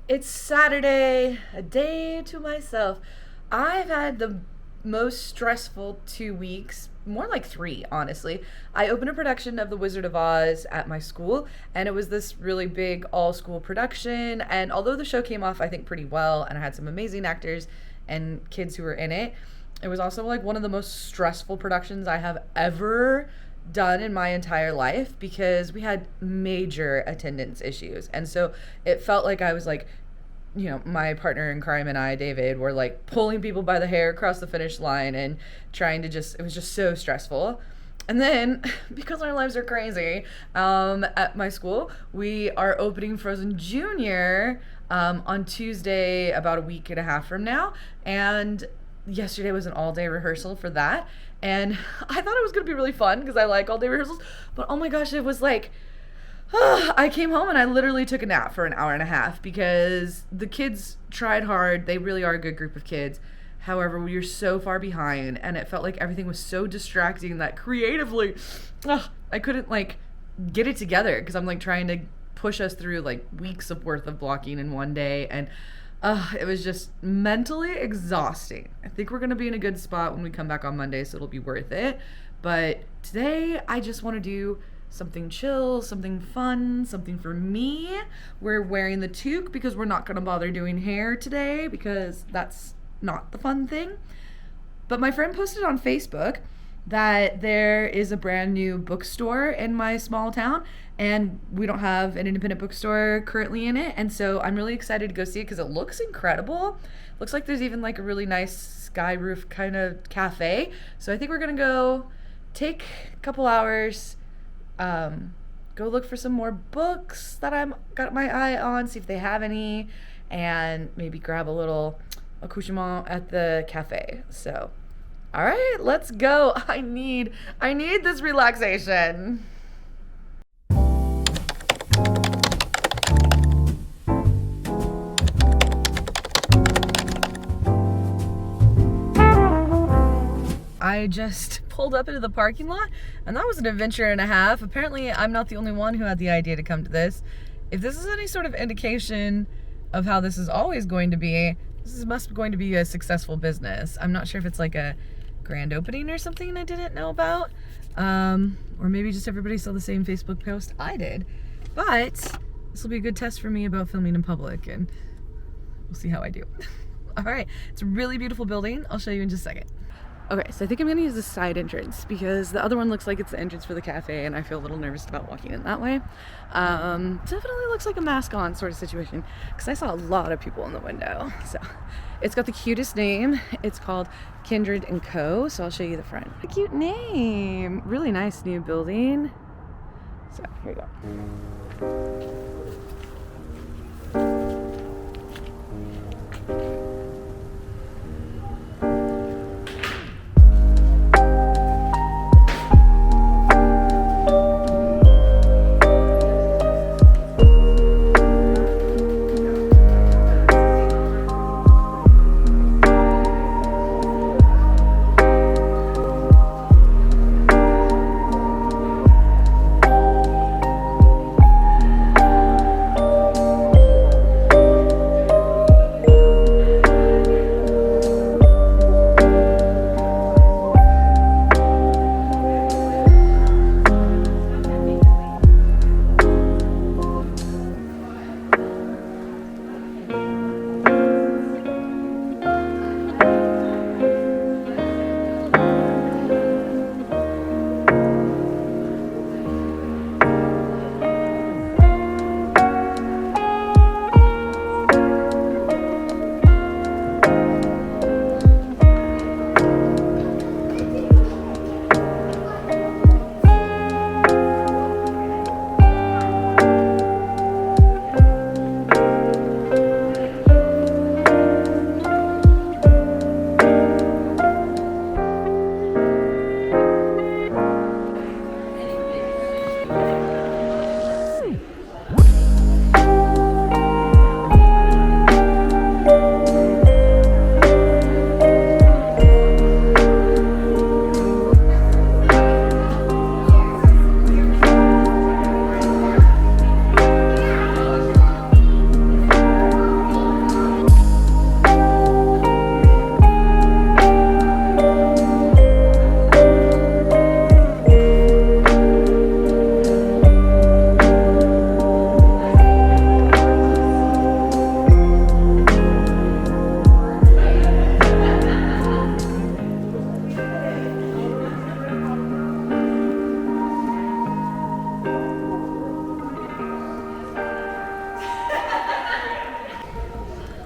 It's Saturday, a day to myself. I've had the most stressful 2 weeks, more like three, honestly. I opened a production of The Wizard of Oz at my school, and it was this really big all school production. And although the show came off, I think, pretty well, and I had some amazing actors and kids who were in it, it was also like one of the most stressful productions I have ever done in my entire life because we had major attendance issues. And so it felt like I was like, my partner in crime and I, David, were like pulling people by the hair across the finish line and trying to it was just so stressful. And then, because our lives are crazy, at my school, we are opening Frozen Junior on Tuesday, about a week and a half from now. And yesterday was an all-day rehearsal for that. And I thought it was going to be really fun because I like all-day rehearsals. But oh my gosh, it was like, I came home and I literally took a nap for an hour and a half because the kids tried hard. They really are a good group of kids. However, we were so far behind and it felt like everything was so distracting that creatively, I couldn't like get it together because I'm like trying to push us through like weeks of worth of blocking in one day. And it was just mentally exhausting. I think we're going to be in a good spot when we come back on Monday, so it'll be worth it. But today, I just want to do something chill, something fun, something for me. We're wearing the toque because we're not going to bother doing hair today because that's not the fun thing. But my friend posted on Facebook that there is a brand new bookstore in my small town, and we don't have an independent bookstore currently in it, and so I'm really excited to go see it because it looks incredible. Looks like there's even like a really nice sky roof kind of cafe. So I think we're gonna go take a couple hours, go look for some more books that I'm got my eye on, see if they have any, and maybe grab a little accoutrement at the cafe. So all right, let's go. I need this relaxation. I just pulled up into the parking lot, and that was an adventure and a half. Apparently, I'm not the only one who had the idea to come to this. If this is any sort of indication of how this is always going to be, must be going to be a successful business. I'm not sure if it's like a grand opening or something I didn't know about, or maybe just everybody saw the same Facebook post I did. But this will be a good test for me about filming in public, and we'll see how I do. All right, it's a really beautiful building. I'll show you in just a second. Okay, so I think I'm gonna use the side entrance because the other one looks like it's the entrance for the cafe, and I feel a little nervous about walking in that way. Definitely looks like a mask on sort of situation because I saw a lot of people in the window. So it's got the cutest name. It's called Kindred and Co. So I'll show you the front. A cute name. Really nice new building. So here you go.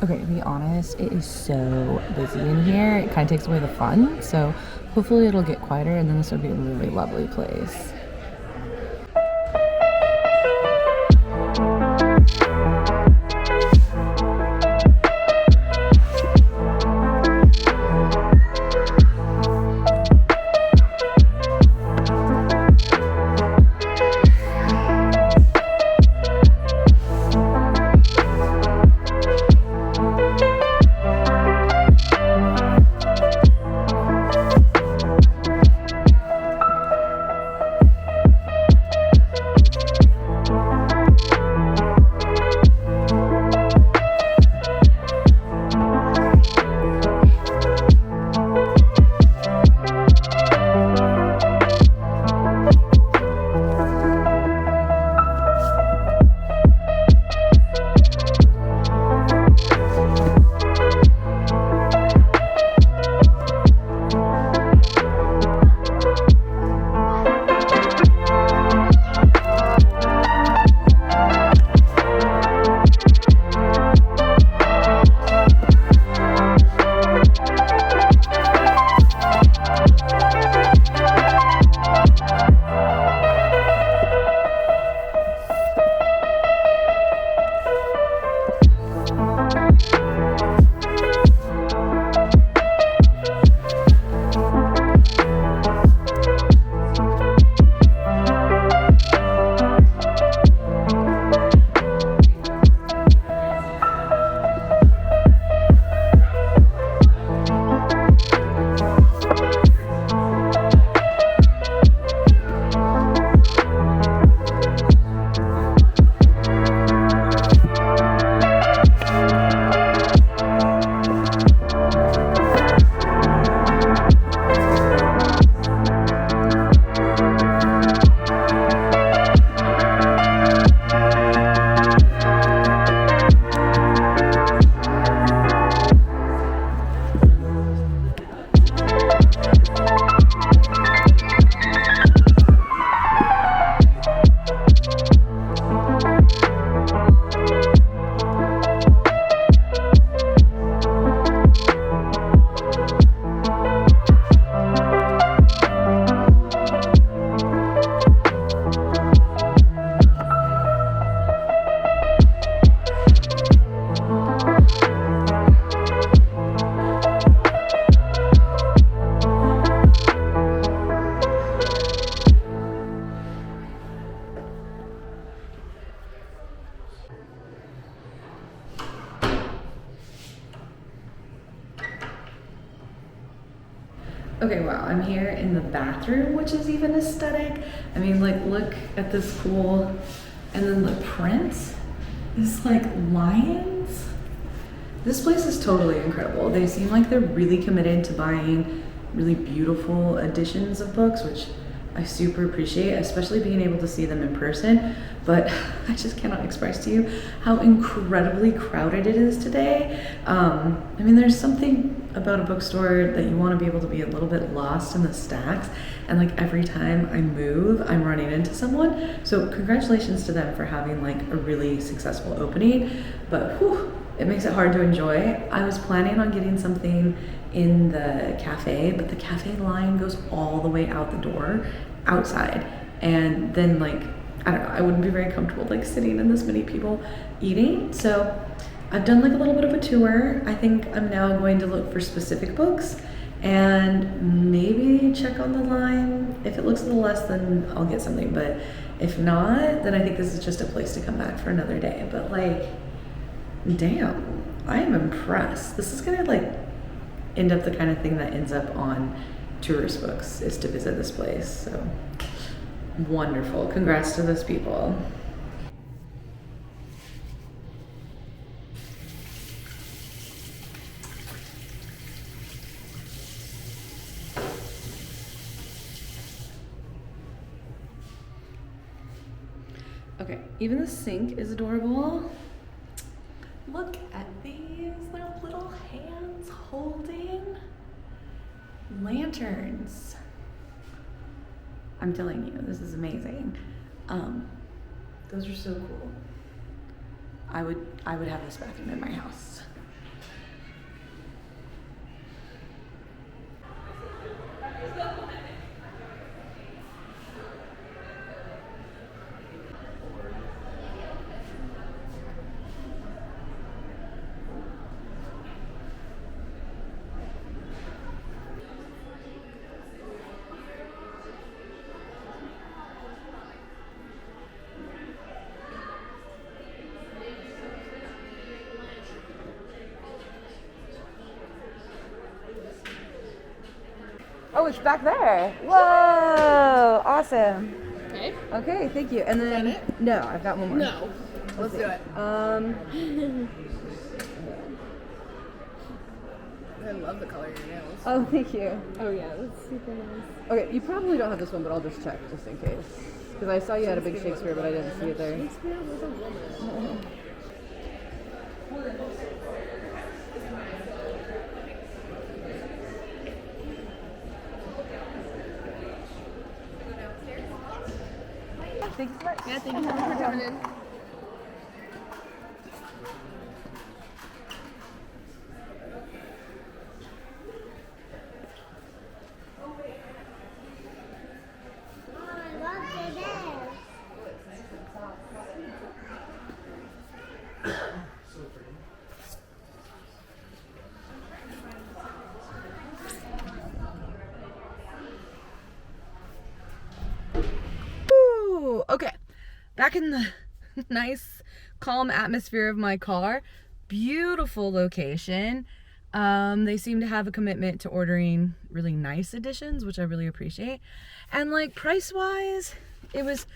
Okay, to be honest, it is so busy in here. It kind of takes away the fun. So hopefully it'll get quieter and then this will be a really lovely place. Okay, wow, I'm here in the bathroom, which is even aesthetic. I mean, like, look at this pool, and then the print is like lions. This place is totally incredible. They seem like they're really committed to buying really beautiful editions of books, which I super appreciate, especially being able to see them in person. But I just cannot express to you how incredibly crowded it is today. I mean, there's something about a bookstore that you want to be able to be a little bit lost in the stacks, and like every time I move, I'm running into someone. So congratulations to them for having like a really successful opening, but whew, it makes it hard to enjoy. I was planning on getting something in the cafe, but the cafe line goes all the way out the door outside, and then like, I don't know, I wouldn't be very comfortable like sitting in this many people eating. So I've done like a little bit of a tour. I think I'm now going to look for specific books and maybe check on the line. If it looks a little less, then I'll get something, but if not, then I think this is just a place to come back for another day. But like, damn, I am impressed. This is gonna like end up the kind of thing that ends up on tourist books, is to visit this place. So wonderful. Congrats to those people. Okay, even the sink is adorable. Look at these little hands holding lanterns. I'm telling you, this is amazing. Those are so cool. I would have this bathroom in my house. Oh, it's back there. Whoa, awesome. Okay. Okay, thank you. And then Is that it? no, I've got one more. No. Let's do it. I love the color of your nails. Oh, thank you. Oh yeah, that's super nice. Okay, you probably don't have this one, but I'll just check just in case. Because I saw you had a big Shakespeare, but I didn't see it there. Shakespeare was a woman. Thank you so much. Yeah, thank you so much for coming in. Ooh, okay, back in the nice, calm atmosphere of my car. Beautiful location. They seem to have a commitment to ordering really nice editions, which I really appreciate. And like price-wise, it was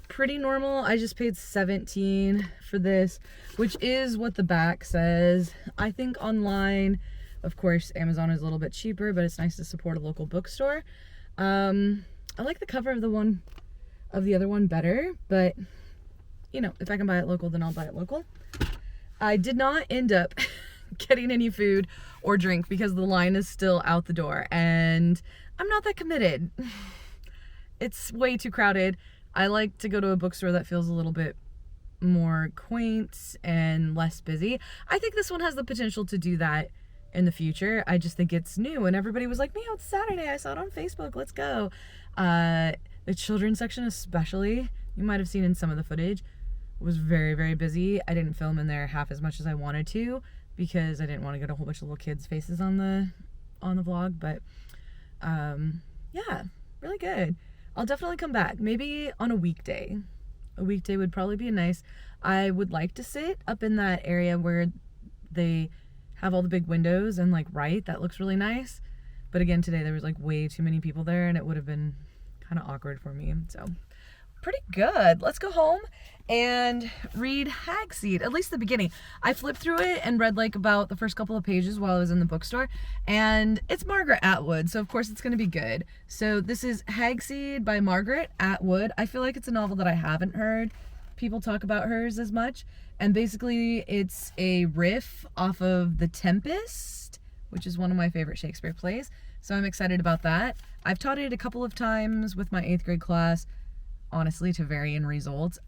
pretty normal. I just paid $17 for this, which is what the back says. I think online, of course, Amazon is a little bit cheaper, but it's nice to support a local bookstore. I like the cover of the other one better, but you know, if I can buy it local, then I'll buy it local. I did not end up getting any food or drink because the line is still out the door and I'm not that committed. It's way too crowded. I like to go to a bookstore that feels a little bit more quaint and less busy. I think this one has the potential to do that in the future. I just think it's new and everybody was like, "Meow, it's Saturday. I saw it on Facebook. Let's go." The children's section especially, you might have seen in some of the footage, was very, very busy. I didn't film in there half as much as I wanted to because I didn't want to get a whole bunch of little kids' faces on the vlog, but yeah, really good. I'll definitely come back, maybe on a weekday. A weekday would probably be nice. I would like to sit up in that area where they have all the big windows and like that looks really nice. But again, today there was like way too many people there and it would have been kind of awkward for me. So pretty good. Let's go home and read Hagseed, at least the beginning. I flipped through it and read like about the first couple of pages while I was in the bookstore, and it's Margaret Atwood, so of course it's going to be good. So this is Hagseed by Margaret Atwood. I feel like it's a novel that I haven't heard people talk about hers as much, and basically it's a riff off of The Tempest, which is one of my favorite Shakespeare plays, so I'm excited about that. I've taught it a couple of times with my 8th grade class, honestly, to varying results.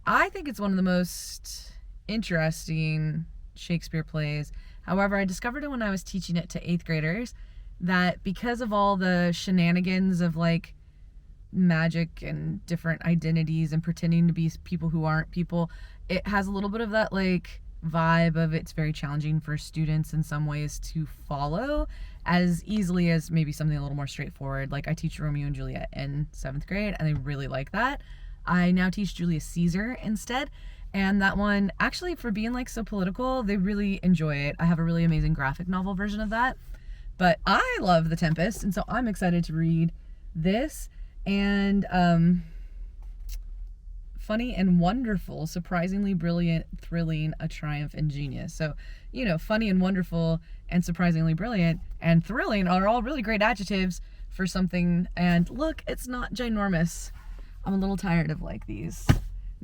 I think it's one of the most interesting Shakespeare plays. However, I discovered it when I was teaching it to 8th graders, that because of all the shenanigans of like magic and different identities and pretending to be people who aren't people, it has a little bit of that like vibe of it's very challenging for students in some ways to follow as easily as maybe something a little more straightforward. Like I teach Romeo and Juliet in 7th grade and they really like that. I now teach Julius Caesar instead, and that one actually, for being like so political, they really enjoy it. I have a really amazing graphic novel version of that, but I love The Tempest, and so I'm excited to read this. And funny and wonderful, surprisingly brilliant, thrilling, a triumph and genius. So, you know, funny and wonderful and surprisingly brilliant and thrilling are all really great adjectives for something. And look, it's not ginormous. I'm a little tired of like these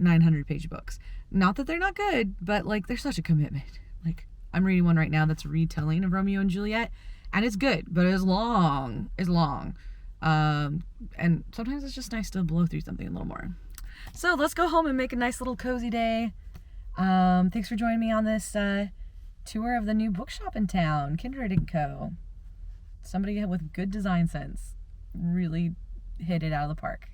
900-page books. Not that they're not good, but like they're such a commitment. Like I'm reading one right now that's a retelling of Romeo and Juliet, and it's good, but it's long. It's long. And sometimes it's just nice to blow through something a little more. So let's go home and make a nice little cozy day. Thanks for joining me on this tour of the new bookshop in town, Kindred & Co. Somebody with good design sense really hit it out of the park.